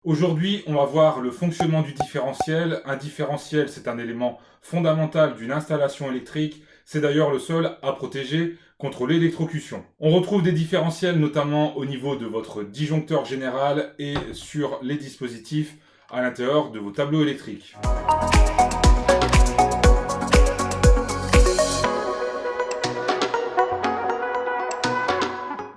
Aujourd'hui, on va voir le fonctionnement du différentiel. Un différentiel, c'est un élément fondamental d'une installation électrique. C'est d'ailleurs le seul à protéger contre l'électrocution. On retrouve des différentiels notamment au niveau de votre disjoncteur général et sur les dispositifs à l'intérieur de vos tableaux électriques.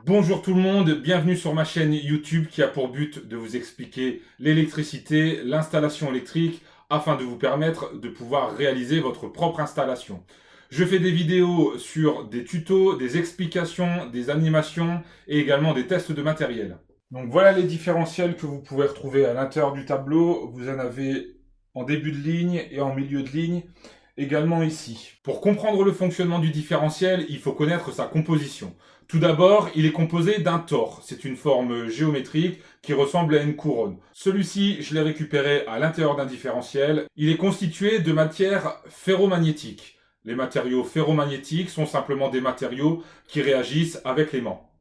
Bonjour tout le monde, bienvenue sur ma chaîne YouTube qui a pour but de vous expliquer l'électricité, l'installation électrique, afin de vous permettre de pouvoir réaliser votre propre installation. Je fais des vidéos sur des tutos, des explications, des animations et également des tests de matériel. Donc voilà les différentiels que vous pouvez retrouver à l'intérieur du tableau. Vous en avez en début de ligne et en milieu de ligne, également ici. Pour comprendre le fonctionnement du différentiel, il faut connaître sa composition. Tout d'abord, il est composé d'un tore. C'est une forme géométrique qui ressemble à une couronne. Celui-ci, je l'ai récupéré à l'intérieur d'un différentiel. Il est constitué de matières ferromagnétiques. Les matériaux ferromagnétiques sont simplement des matériaux qui réagissent avec l'aimant.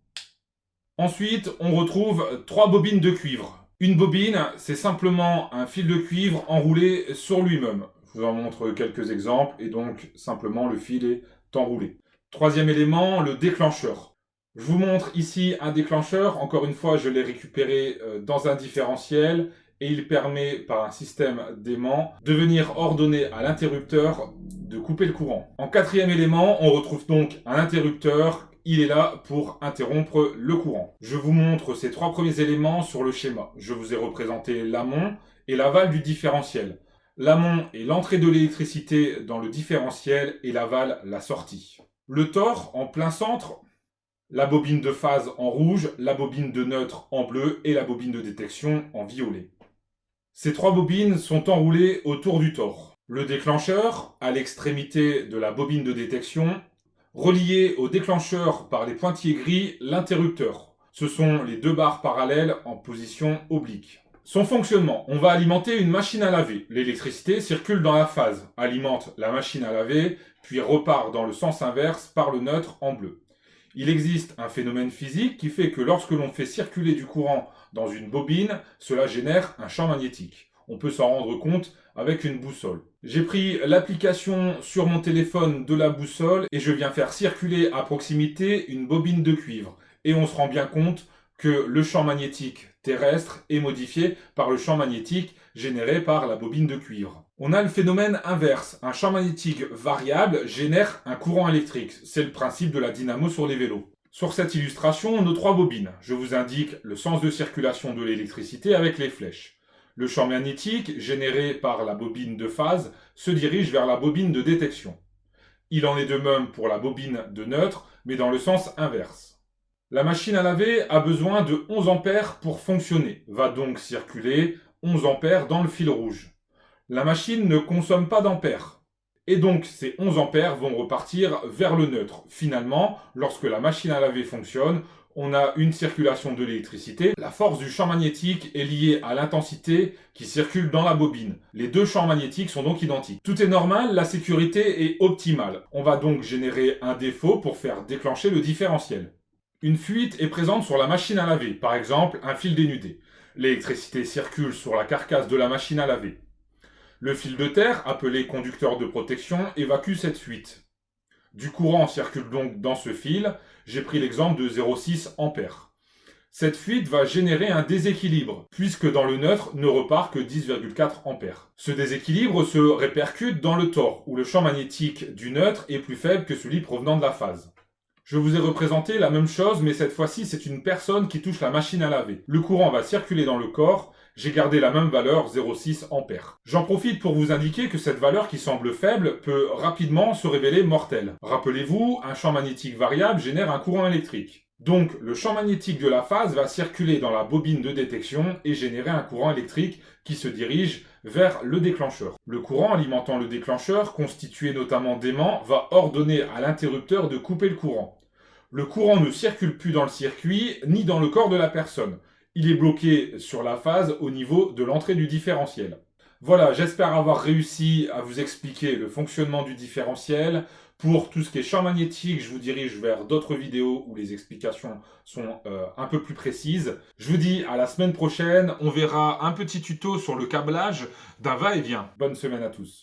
Ensuite, on retrouve 3 bobines de cuivre. Une bobine, c'est simplement un fil de cuivre enroulé sur lui-même. Je vous en montre quelques exemples, et donc simplement le fil est enroulé. Troisième élément, le déclencheur. Je vous montre ici un déclencheur. Encore une fois, je l'ai récupéré dans un différentiel, et il permet, par un système d'aimant, de venir ordonner à l'interrupteur de couper le courant. En quatrième élément, on retrouve donc un interrupteur. Il est là pour interrompre le courant. Je vous montre ces 3 premiers éléments sur le schéma. Je vous ai représenté l'amont et l'aval du différentiel. L'amont est l'entrée de l'électricité dans le différentiel et l'aval la sortie. Le tore en plein centre, la bobine de phase en rouge, la bobine de neutre en bleu et la bobine de détection en violet. Ces 3 bobines sont enroulées autour du tore. Le déclencheur, à l'extrémité de la bobine de détection, relié au déclencheur par les pointillés gris, l'interrupteur. Ce sont les 2 barres parallèles en position oblique. Son fonctionnement, on va alimenter une machine à laver. L'électricité circule dans la phase, alimente la machine à laver, puis repart dans le sens inverse par le neutre en bleu. Il existe un phénomène physique qui fait que lorsque l'on fait circuler du courant dans une bobine, cela génère un champ magnétique. On peut s'en rendre compte avec une boussole. J'ai pris l'application sur mon téléphone de la boussole et je viens faire circuler à proximité une bobine de cuivre. Et on se rend bien compte que le champ magnétique terrestre est modifié par le champ magnétique généré par la bobine de cuivre. On a le phénomène inverse. Un champ magnétique variable génère un courant électrique. C'est le principe de la dynamo sur les vélos. Sur cette illustration, nos 3 bobines. Je vous indique le sens de circulation de l'électricité avec les flèches. Le champ magnétique, généré par la bobine de phase, se dirige vers la bobine de détection. Il en est de même pour la bobine de neutre, mais dans le sens inverse. La machine à laver a besoin de 11 ampères pour fonctionner, va donc circuler 11 ampères dans le fil rouge. La machine ne consomme pas d'ampères. Et donc, ces 11 ampères vont repartir vers le neutre. Finalement, lorsque la machine à laver fonctionne, on a une circulation de l'électricité. La force du champ magnétique est liée à l'intensité qui circule dans la bobine. Les 2 champs magnétiques sont donc identiques. Tout est normal, la sécurité est optimale. On va donc générer un défaut pour faire déclencher le différentiel. Une fuite est présente sur la machine à laver, par exemple un fil dénudé. L'électricité circule sur la carcasse de la machine à laver. Le fil de terre, appelé conducteur de protection, évacue cette fuite. Du courant circule donc dans ce fil. J'ai pris l'exemple de 0,6 ampères. Cette fuite va générer un déséquilibre, puisque dans le neutre ne repart que 10,4 ampères. Ce déséquilibre se répercute dans le tore, où le champ magnétique du neutre est plus faible que celui provenant de la phase. Je vous ai représenté la même chose, mais cette fois-ci, c'est une personne qui touche la machine à laver. Le courant va circuler dans le corps. J'ai gardé la même valeur, 0,6 ampères. J'en profite pour vous indiquer que cette valeur qui semble faible peut rapidement se révéler mortelle. Rappelez-vous, un champ magnétique variable génère un courant électrique. Donc, le champ magnétique de la phase va circuler dans la bobine de détection et générer un courant électrique qui se dirige vers le déclencheur. Le courant alimentant le déclencheur, constitué notamment d'aimants, va ordonner à l'interrupteur de couper le courant. Le courant ne circule plus dans le circuit ni dans le corps de la personne. Il est bloqué sur la phase au niveau de l'entrée du différentiel. Voilà, j'espère avoir réussi à vous expliquer le fonctionnement du différentiel. Pour tout ce qui est champ magnétique, je vous dirige vers d'autres vidéos où les explications sont un peu plus précises. Je vous dis à la semaine prochaine, on verra un petit tuto sur le câblage d'un va-et-vient. Bonne semaine à tous.